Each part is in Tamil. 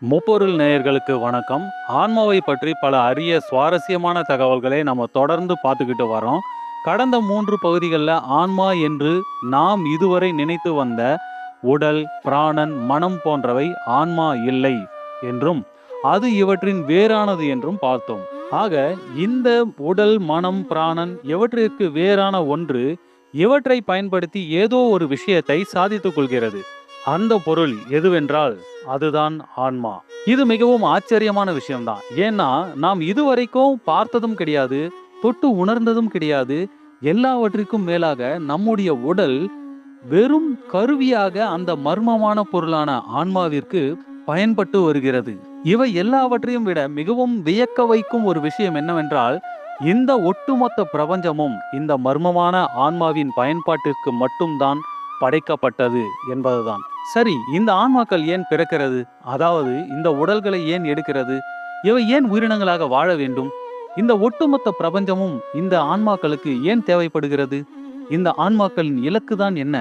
முப்பொருள் நேயர்களுக்கு வணக்கம். ஆன்மாவை பற்றி பல அரிய சுவாரஸ்யமான தகவல்களை நம்ம தொடர்ந்து பார்த்துக்கிட்டு வரோம். கடந்த 3 பகுதிகளில் ஆன்மா என்று நாம் இதுவரை நினைத்து வந்த உடல், பிராணன், மனம் போன்றவை ஆன்மா இல்லை என்றும் அது இவற்றின் வேறானது என்றும் பார்த்தோம். ஆக இந்த உடல், மனம், பிராணன் இவற்றிற்கு வேறான ஒன்று இவற்றை பயன்படுத்தி ஏதோ ஒரு விஷயத்தை சாதித்துக் கொள்கிறது. அந்த பொருள் எதுவென்றால் அதுதான் ஆன்மா. இது மிகவும் ஆச்சரியமான விஷயம்தான். ஏன்னா நாம் இதுவரைக்கும் பார்த்ததும் கிடையாது, தொட்டு உணர்ந்ததும் கிடையாது. எல்லாவற்றிற்கும் மேலாக நம்முடைய உடல் வெறும் கருவியாக அந்த மர்மமான பொருளான ஆன்மாவிற்கு பயன்பட்டு வருகிறது. இவை எல்லாவற்றையும் விட மிகவும் வியக்க வைக்கும் ஒரு விஷயம் என்னவென்றால், இந்த ஒட்டுமொத்த பிரபஞ்சமும் இந்த மர்மமான ஆன்மாவின் பயன்பாட்டிற்கு மட்டும்தான் படைக்கப்பட்டது என்பதுதான். சரி, இந்த ஆன்மாக்கள் ஏன் பிறக்கிறது? அதாவது இந்த உடல்களை ஏன் எடுக்கிறது? இவை ஏன் உயிரினங்களாக வாழ வேண்டும்? இந்த ஒட்டுமொத்த பிரபஞ்சமும் இந்த ஆன்மாக்களுக்கு ஏன் தேவைப்படுகிறது? இந்த ஆன்மாக்களின் இலக்கு தான் என்ன?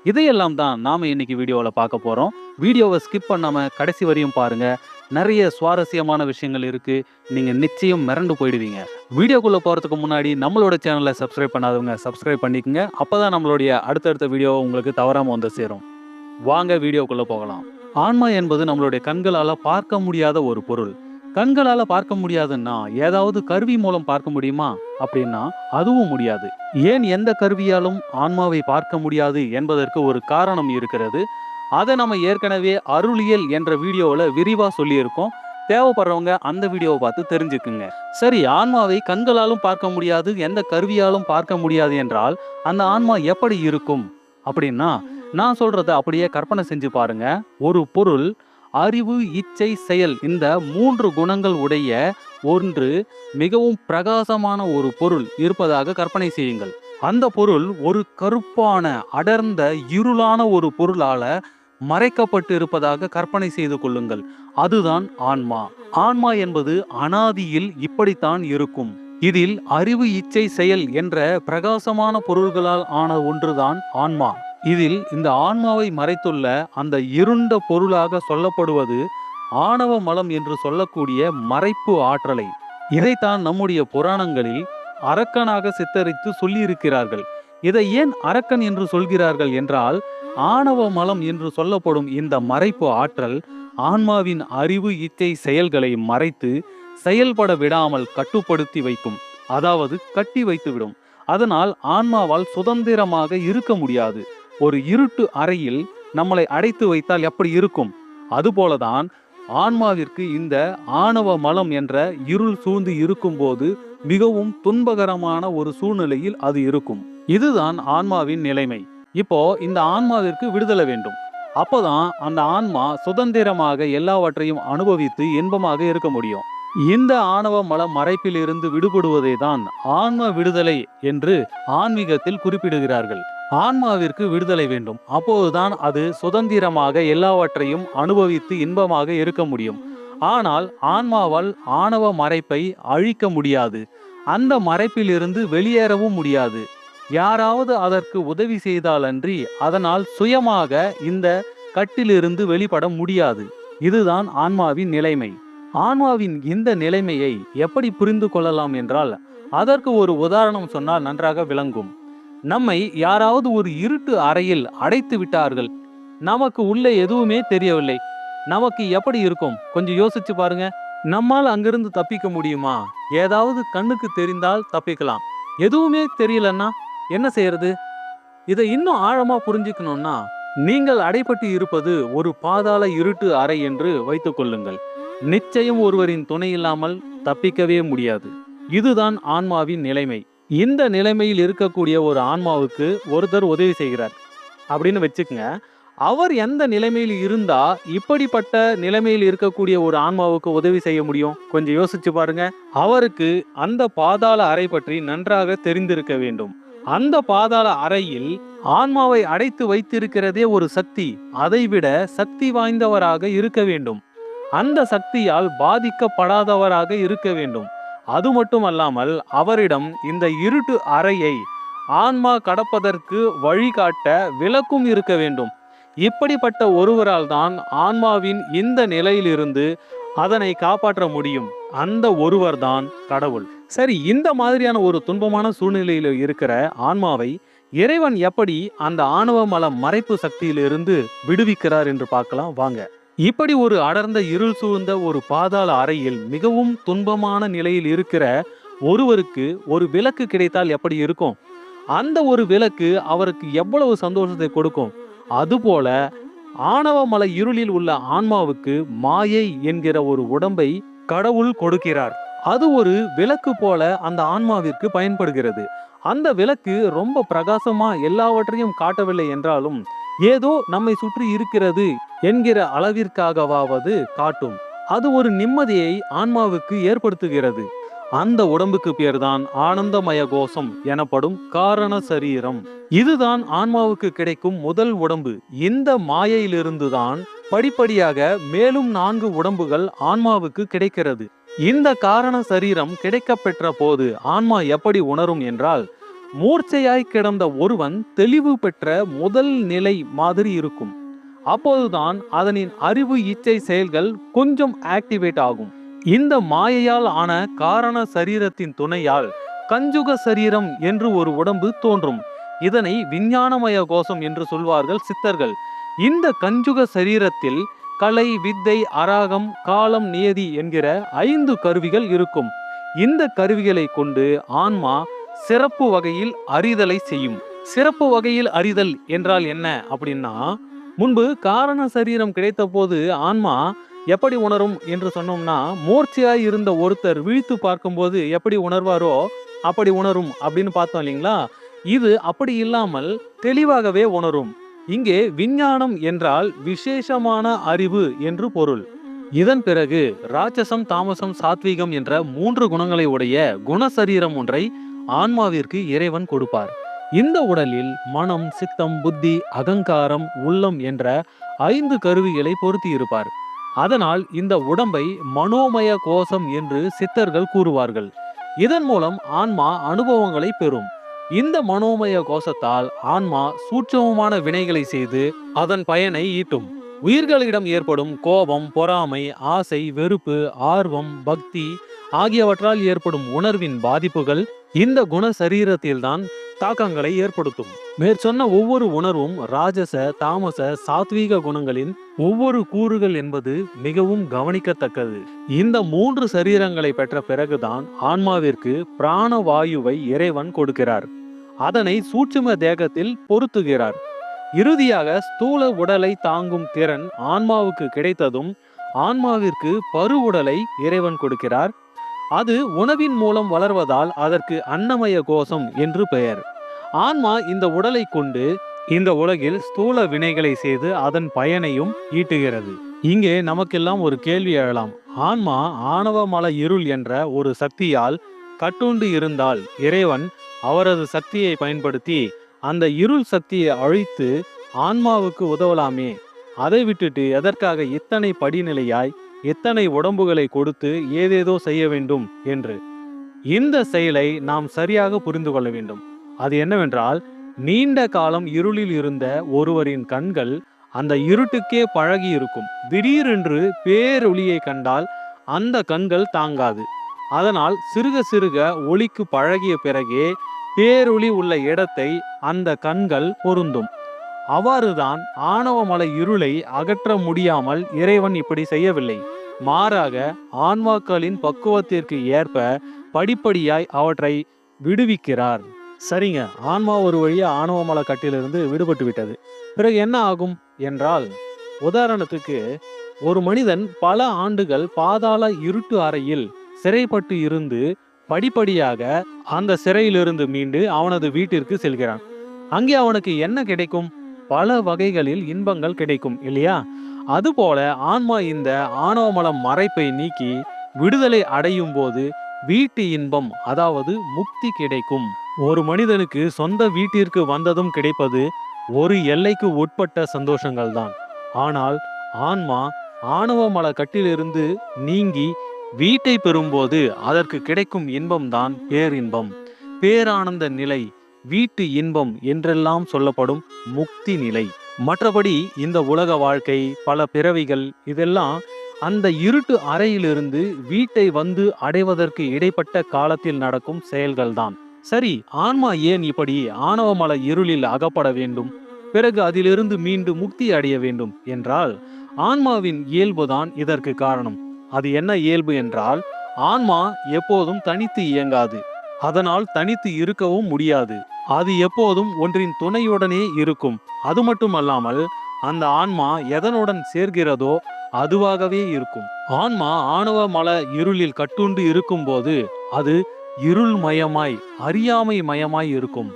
இதையெல்லாம் தான் நாம இன்னைக்கு வீடியோல பார்க்க போறோம். வீடியோவை ஸ்கிப் பண்ணாம கடைசி வரையும் பாருங்க. நிறைய சுவாரஸ்யமான விஷயங்கள் இருக்கு. நீங்க நிச்சயம் மிரண்டு போயிடுவீங்க. வீடியோக்குள்ள போறதுக்கு முன்னாடி நம்மளோட சேனலை சப்ஸ்கிரைப் பண்ணாதவங்க சப்ஸ்கிரைப் பண்ணிக்கங்க. அப்பதான் நம்மளுடைய அடுத்தடுத்த வீடியோ உங்களுக்கு தவறாம வந்து சேரும். வாங்க வீடியோக்குள்ள போகலாம். ஆன்மா என்பது நம்மளுடைய கண்களால பார்க்க முடியாத ஒரு பொருள். கண்களால பார்க்க முடியாதுன்னா ஏதாவது கருவி மூலம் பார்க்க முடியுமா அப்படின்னா அதுவும் முடியாது. ஏன் எந்த கருவியாலும் ஆன்மாவை பார்க்க முடியாது என்பதற்கு ஒரு காரணம் இருக்கிறது. அதை நம்ம ஏற்கனவே அருளியல் என்ற வீடியோவில் விரிவா சொல்லியிருக்கோம். தேவைப்படுறவங்க அந்த வீடியோவை பார்த்து தெரிஞ்சுக்குங்க. சரி, ஆன்மாவை கண்களாலும் பார்க்க முடியாது, எந்த கருவியாலும் பார்க்க முடியாது என்றால் அந்த ஆன்மா எப்படி இருக்கும் அப்படின்னா, நான் சொல்றத அப்படியே கற்பனை செஞ்சு பாருங்க. ஒரு பொருள் அறிவு, இச்சை, செயல் இந்த 3 குணங்கள் உடைய ஒன்று மிகவும் பிரகாசமான ஒரு பொருள் இருப்பதாக கற்பனை செய்யுங்கள். அந்த பொருள் ஒரு கருப்பான அடர்ந்த இருளான ஒரு பொருளால மறைக்கப்பட்டு இருப்பதாக கற்பனை செய்து கொள்ளுங்கள். அதுதான் ஆன்மா. ஆன்மா என்பது அனாதியில் இப்படித்தான் இருக்கும். இதில் அறிவு, இச்சை, செயல் என்ற பிரகாசமான பொருள்களால் ஆன ஒன்றுதான் ஆன்மா. இதில் இந்த ஆன்மாவை மறைத்துள்ள அந்த இருண்ட பொருளாக சொல்லப்படுவது ஆணவ மலம் என்று சொல்லக்கூடிய மறைப்பு ஆற்றலை. இதைத்தான் நம்முடைய புராணங்களில் அரக்கனாக சித்தரித்து சொல்லியிருக்கிறார்கள். இதை ஏன் அரக்கன் என்று சொல்கிறார்கள் என்றால், ஆணவ மலம் என்று சொல்லப்படும் இந்த மறைப்பு ஆற்றல் ஆன்மாவின் அறிவு, இச்சை, செயல்களை மறைத்து செயல்பட விடாமல் கட்டுப்படுத்தி வைக்கும். அதாவது கட்டி வைத்துவிடும். அதனால் ஆன்மாவால் சுதந்திரமாக இருக்க முடியாது. ஒரு இருட்டு அறையில் நம்மளை அடைத்து வைத்தால் எப்படி இருக்கும்? அதுபோலதான் ஆன்மாவிற்கு இந்த ஆணவ மலம் என்ற இருள் சூழ்ந்து இருக்கும் போது மிகவும் துன்பகரமான ஒரு சூழ்நிலையில் அது இருக்கும். இதுதான் ஆன்மாவின் நிலைமை. இப்போ இந்த ஆன்மாவிற்கு விடுதலை வேண்டும். அப்போதான் அந்த ஆன்மா சுதந்திரமாக எல்லாவற்றையும் அனுபவித்து இன்பமாக இருக்க முடியும். இந்த ஆணவ மல மறைப்பில் இருந்து விடுபடுவதை தான் ஆன்ம விடுதலை என்று ஆன்மீகத்தில் குறிப்பிடுகிறார்கள். ஆன்மாவிற்கு விடுதலை வேண்டும். அப்போதுதான் அது சுதந்திரமாக எல்லாவற்றையும் அனுபவித்து இன்பமாக இருக்க முடியும். ஆனால் ஆன்மாவால் ஆணவ மறைப்பை அழிக்க முடியாது. அந்த மறைப்பிலிருந்து வெளியேறவும் முடியாது. யாராவது அதற்கு உதவி செய்தாலன்றி அதனால் சுயமாக இந்த கட்டிலிருந்து வெளிப்பட முடியாது. இதுதான் ஆன்மாவின் நிலைமை. ஆன்மாவின் இந்த நிலைமையை எப்படி புரிந்து கொள்ளலாம் என்றால், அதற்கு ஒரு உதாரணம் சொன்னால் நன்றாக விளங்கும். நம்மை யாராவது ஒரு இருட்டு அறையில் அடைத்து விட்டார்கள். நமக்கு உள்ளே எதுவுமே தெரியவில்லை. நமக்கு எப்படி இருக்கும்? கொஞ்சம் யோசிச்சு பாருங்க. நம்மால் அங்கிருந்து தப்பிக்க முடியுமா? ஏதாவது கண்ணுக்கு தெரிந்தால் தப்பிக்கலாம். எதுவுமே தெரியலன்னா என்ன செய்யறது? இதை இன்னும் ஆழமா புரிஞ்சுக்கணும்னா, நீங்கள் அடைபட்டு இருப்பது ஒரு பாதாள இருட்டு அறை என்று வைத்துக் கொள்ளுங்கள். நிச்சயம் ஒருவரின் துணை இல்லாமல் தப்பிக்கவே முடியாது. இதுதான் ஆன்மாவின் நிலைமை. இந்த நிலைமையில் இருக்கக்கூடிய ஒரு ஆன்மாவுக்கு ஒருத்தர் உதவி செய்கிறார் அப்படின்னு வச்சுக்கங்க. அவர் எந்த நிலைமையில் இருந்தா இப்படிப்பட்ட நிலைமையில் இருக்கக்கூடிய ஒரு ஆன்மாவுக்கு உதவி செய்ய முடியும்? கொஞ்சம் யோசிச்சு பாருங்க. அவருக்கு அந்த பாதாள அறை பற்றி நன்றாக தெரிந்திருக்க வேண்டும். அந்த பாதாள அறையில் ஆன்மாவை அடைத்து வைத்திருக்கிறதே ஒரு சக்தி. அதைவிட சக்தி வாய்ந்தவராக இருக்க வேண்டும். அந்த சக்தியால் பாதிக்கப்படாதவராக இருக்க வேண்டும். அது மட்டுமல்லாமல் அவரிடம் இந்த இருட்டு அறையை ஆன்மா கடப்பதற்கு வழிகாட்ட விளக்கும் இருக்க வேண்டும். இப்படிப்பட்ட ஒருவரால் தான் ஆன்மாவின் இந்த நிலையிலிருந்து அதனை காப்பாற்ற முடியும். அந்த ஒருவர் தான் கடவுள். சரி, இந்த மாதிரியான ஒரு துன்பமான சூழ்நிலையில இருக்கிற ஆன்மாவை இறைவன் எப்படி அந்த ஆணவ மல மறைப்பு சக்தியிலிருந்து விடுவிக்கிறார் என்று பார்க்கலாம் வாங்க. இப்படி ஒரு அடர்ந்த இருள் சூழ்ந்த ஒரு பாதாள அறையில் மிகவும் துன்பமான நிலையில் இருக்கிற ஒருவருக்கு ஒரு விளக்கு கிடைத்தால் எப்படி இருக்கும்? அந்த ஒரு விளக்கு அவருக்கு எவ்வளவு சந்தோஷத்தை கொடுக்கும். அதுபோல ஆணவ மலை இருளில் உள்ள ஆன்மாவுக்கு மாயை என்கிற ஒரு உடம்பை கடவுள் கொடுக்கிறார். அது ஒரு விளக்கு போல அந்த ஆன்மாவிற்கு பயன்படுகிறது. அந்த விளக்கு ரொம்ப பிரகாசமா எல்லாவற்றையும் காட்டவில்லை என்றாலும் ஏதோ நம்மை சுற்றி இருக்கிறது என்கிற அளவிற்காகவாவது காட்டும். அது ஒரு நிம்மதியை ஆன்மாவுக்கு ஏற்படுத்துகிறது. அந்த உடம்புக்கு பேர்தான் ஆனந்தமய கோஷம் எனப்படும் காரண சரீரம். இதுதான் ஆன்மாவுக்கு கிடைக்கும் முதல் உடம்பு. இந்த மாயையிலிருந்துதான் படிப்படியாக மேலும் 4 உடம்புகள் ஆன்மாவுக்கு கிடைக்கிறது. இந்த காரண சரீரம் கிடைக்க பெற்ற போது ஆன்மா எப்படி உணரும் என்றால், மூர்ச்சையாய் கிடந்த ஒருவன் தெளிவு பெற்ற முதல் நிலை மாதிரி இருக்கும். அப்போதுதான் அதனின் அறிவு இச்சை செயல்கள் கொஞ்சம் ஆக்டிவேட் ஆகும். இந்த மாயையால் ஆன காரண சரீரத்தின் துணையால் கஞ்சுக சரீரம் என்று ஒரு உடம்பு தோன்றும். இதனை விஞ்ஞானமய கோஷம் என்று சொல்வார்கள் சித்தர்கள். இந்த கஞ்சுக சரீரத்தில் கலை, வித்தை, அராகம், காலம், நியதி என்கிற 5 கருவிகள் இருக்கும். இந்த கருவிகளை கொண்டு ஆன்மா சிறப்பு வகையில் அறிதலை செய்யும். சிறப்பு வகையில் அறிதல் என்றால் என்ன அப்படின்னா, முன்பு காரண சரீரம் கிடைத்த போது ஆன்மா எப்படி உணரும் என்று சொன்னோம்னா, மூர்ச்சையாய் இருந்த ஒருத்தர் விழித்து பார்க்கும்போது எப்படி உணர்வாரோ அப்படி உணரும் அப்படின்னு பார்த்தோம் இல்லைங்களா? இது அப்படி இல்லாமல் தெளிவாகவே உணரும். இங்கே விஞ்ஞானம் என்றால் விசேஷமான அறிவு என்று பொருள். இதன் பிறகு ராட்சசம், தாமசம், சாத்வீகம் என்ற 3 குணங்களை உடைய குணசரீரம் ஒன்றை ஆன்மாவிற்கு இறைவன் கொடுப்பார். இந்த உடலில் மனம், சித்தம், புத்தி, அகங்காரம், உள்ளம் என்ற 5 கருவிகளை பொருத்தி இருப்பார். அதனால் இந்த உடம்பை மனோமய கோஷம் என்று சித்தர்கள் கூறுவார்கள். இதன் மூலம் ஆன்மா அனுபவங்களை பெறும். இந்த மனோமய கோஷத்தால் ஆன்மா சூட்சமமான வினைகளை செய்து அதன் பயனை ஈட்டும். உயிர்களிடம் ஏற்படும் கோபம், பொறாமை, ஆசை, வெறுப்பு, ஆர்வம், பக்தி ஆகியவற்றால் ஏற்படும் உணர்வின் பாதிப்புகள் இந்த குண சரீரத்தில்தான் தாக்கங்களை ஏற்படுத்தும். மேற்சொன்ன ஒவ்வொரு உணர்வும் ராஜச, தாமச, சாத்வீக குணங்களின் ஒவ்வொரு கூறுகள் என்பது மிகவும் கவனிக்கத்தக்கது. இந்த 3 சரீரங்களை பெற்ற பிறகுதான் ஆன்மாவிற்கு பிராணவாயுவை இறைவன் கொடுக்கிறார். அதனை சூட்சும தேகத்தில் பொருத்துகிறார். இறுதியாக ஸ்தூல உடலை தாங்கும் திறன் ஆன்மாவுக்கு கிடைத்ததும் ஆன்மாவிற்கு பரு உடலை இறைவன் கொடுக்கிறார். அது உணவின் மூலம் வளர்வதால் அதற்கு அன்னமய கோஷம் என்று பெயர். ஆன்மா இந்த உடலை கொண்டு இந்த உலகில் ஸ்தூல வினைகளை செய்து அதன் பயனையும் ஈட்டுகிறது. இங்கே நமக்கெல்லாம் ஒரு கேள்வி எழலாம். ஆன்மா ஆணவ மல இருள் என்ற ஒரு சக்தியால் கட்டுண்டு இருந்தால் இறைவன் அவரது சக்தியை பயன்படுத்தி அந்த இருள் சக்தியை அழித்து ஆன்மாவுக்கு உதவலாமே, அதை விட்டுட்டு எதற்காக இத்தனை படிநிலையாய் எத்தனை உடம்புகளை கொடுத்து ஏதேதோ செய்ய வேண்டும் என்று? இந்த செயலை நாம் சரியாக புரிந்து கொள்ள வேண்டும். அது என்னவென்றால், நீண்ட காலம் இருளில் இருந்த ஒருவரின் கண்கள் அந்த இருட்டுக்கே பழகி இருக்கும். திடீரென்று பேரொளியை கண்டால் அந்த கண்கள் தாங்காது. அதனால் சிறுக சிறுக ஒளிக்கு பழகிய பிறகே பேரொளி உள்ள இடத்தை அந்த கண்கள் பொருந்தும். அவ்வாறுதான் ஆணவ மலை இருளை அகற்ற முடியாமல் இறைவன் இப்படி செய்யவில்லை. மாறாக ஆன்மாக்களின் பக்குவத்திற்கு ஏற்ப படிப்படியாய் அவற்றை விடுவிக்கிறார். சரிங்க, ஆன்மா ஒரு வழியா ஆணவ மலை கட்டிலிருந்து விடுபட்டு விட்டது. பிறகு என்ன ஆகும் என்றால், உதாரணத்துக்கு ஒரு மனிதன் பல ஆண்டுகள் பாதாள இருட்டு அறையில் சிறைப்பட்டு இருந்து படிப்படியாக அந்த சிறையிலிருந்து மீண்டு அவனது வீட்டிற்கு செல்கிறான். அங்கே அவனுக்கு என்ன கிடைக்கும்? பல வகைகளில் இன்பங்கள் கிடைக்கும் இல்லையா? அதுபோல ஆன்மா இந்த ஆணவமலம் மறைப்பை நீக்கி விடுதலை அடையும் போது வீட்டு இன்பம், அதாவது முக்தி கிடைக்கும். ஒரு மனிதனுக்கு சொந்த வீட்டிற்கு வந்ததும் கிடைப்பது ஒரு எல்லைக்கு உட்பட்ட சந்தோஷங்கள் தான். ஆனால் ஆன்மா ஆணவ மல கட்டிலிருந்து நீங்கி வீட்டை பெறும்போது அதற்கு கிடைக்கும் இன்பம்தான் பேரின்பம், பேரானந்த நிலை, வீட்டு இன்பம் என்றெல்லாம் சொல்லப்படும் முக்தி நிலை. மற்றபடி இந்த உலக வாழ்க்கை, பல பிறவிகள் இதெல்லாம் அந்த இருட்டு அறையிலிருந்து வீட்டை வந்து அடைவதற்கு இடைப்பட்ட காலத்தில் நடக்கும் செயல்கள்தான். சரி, ஆன்மா ஏன் இப்படி ஆணவமல இருளில் அகப்பட வேண்டும், பிறகு அதிலிருந்து மீண்டு முக்தி அடைய வேண்டும் என்றால், ஆன்மாவின் இயல்புதான் இதற்கு காரணம். அது என்ன இயல்பு என்றால், ஆன்மா எப்போதும் தனித்து இயங்காது. அதனால் தனித்து இருக்கவும் முடியாது. அது எப்போதும் ஒன்றின் துணையுடனே இருக்கும். அது மட்டுமல்லாமல் அந்த ஆன்மா எதனுடன் சேர்கிறதோ அதுவாகவே இருக்கும். ஆன்மா ஆணவ மல இருளில் கட்டுண்டு இருக்கும்போது அது இருள்மயமாய், அறியாமை மயமாய் இருக்கும்.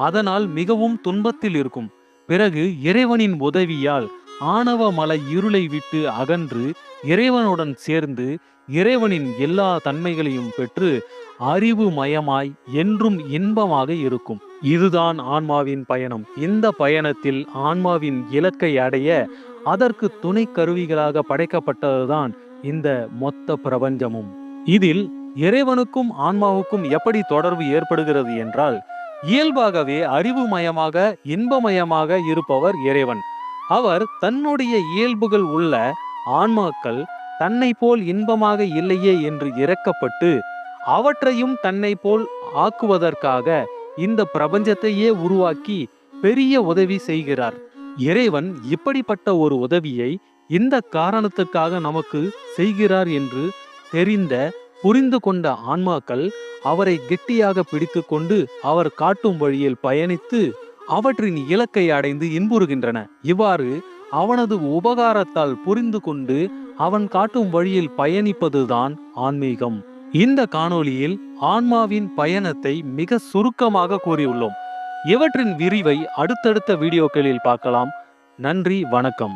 அதனால் மிகவும் துன்பத்தில் இருக்கும். பிறகு இறைவனின் உதவியால் ஆணவ மல இருளை விட்டு அகன்று இறைவனுடன் சேர்ந்து இறைவனின் எல்லா தன்மைகளையும் பெற்று அறிவு மயமாய் என்றும் இன்பமாக இருக்கும். இதுதான் ஆன்மாவின் பயணம். இந்த பயணத்தில் ஆன்மாவின் இலக்கை அடைய அதற்கு துணை கருவிகளாக படைக்கப்பட்டதுதான் இந்த மொத்த பிரபஞ்சமும். இதில் இறைவனுக்கும் ஆன்மாவுக்கும் எப்படி தொடர்பு ஏற்படுகிறது என்றால், இயல்பாகவே அறிவுமயமாக இன்பமயமாக இருப்பவர் இறைவன். அவர் தன்னுடைய இயல்புகள் உள்ள ஆன்மாக்கள் தன்னை போல் இன்பமாக இல்லையே என்று இரக்கப்பட்டு அவற்றையும் தன்னை போல் ஆக்குவதற்காக இந்த பிரபஞ்சத்தையே உருவாக்கி பெரிய உதவி செய்கிறார். இறைவன் இப்படிப்பட்ட ஒரு உதவியை இந்த காரணத்துக்காக நமக்கு செய்கிறார் என்று தெரிந்த புரிந்து கொண்ட ஆன்மாக்கள் அவரை கெட்டியாக பிடித்து கொண்டு அவர் காட்டும் வழியில் பயணித்து அவற்றின் இலக்கை அடைந்து இன்புறுகின்றன. இவ்வாறு அவனது உபகாரத்தால் புரிந்து கொண்டு அவன் காட்டும் வழியில் பயணிப்பதுதான் ஆன்மீகம். இந்த காணொளியில் ஆன்மாவின் பயணத்தை மிக சுருக்கமாக கூறியுள்ளோம். இவற்றின் விரிவை அடுத்தடுத்த வீடியோக்களில் பார்க்கலாம். நன்றி, வணக்கம்.